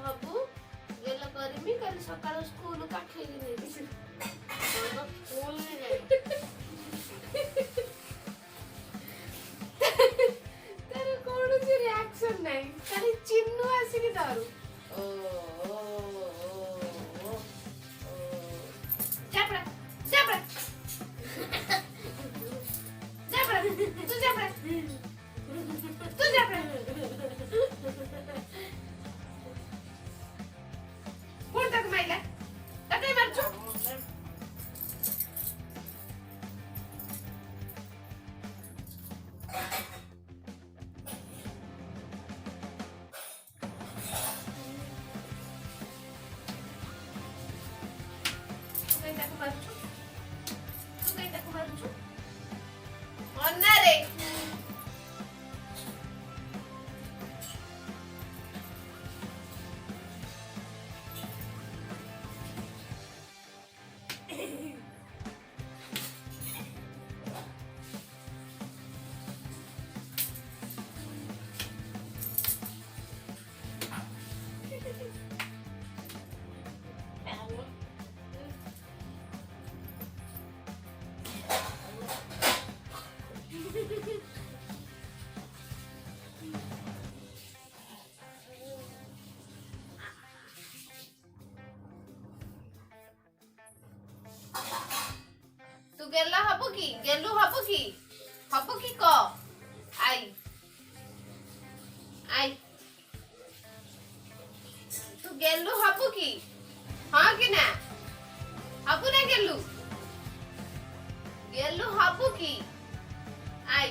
ହବୁ ଗେଲ କରିମି କାଲି ସକାଳୁ ସ୍କୁଲ କାଖେଇକି ନେଇକି ସ୍କୁଲ ତାର କୌଣସି ରିଆକ୍ସନ ନାହିଁ ଖାଲି ଚିହ୍ନୁ ଆସିକି ଧରୁ Zebra! Zebra! Zebra! Tu zebra! Tu zebra! Pull tak maila. Takay marcho. Takay tak marcho. Takay tak marcho. Onnare. तू गेला हबो की गेलू हबो की क आई आई तू गेलू हबो की हां कि ना हबो ना गेलू हबो की आई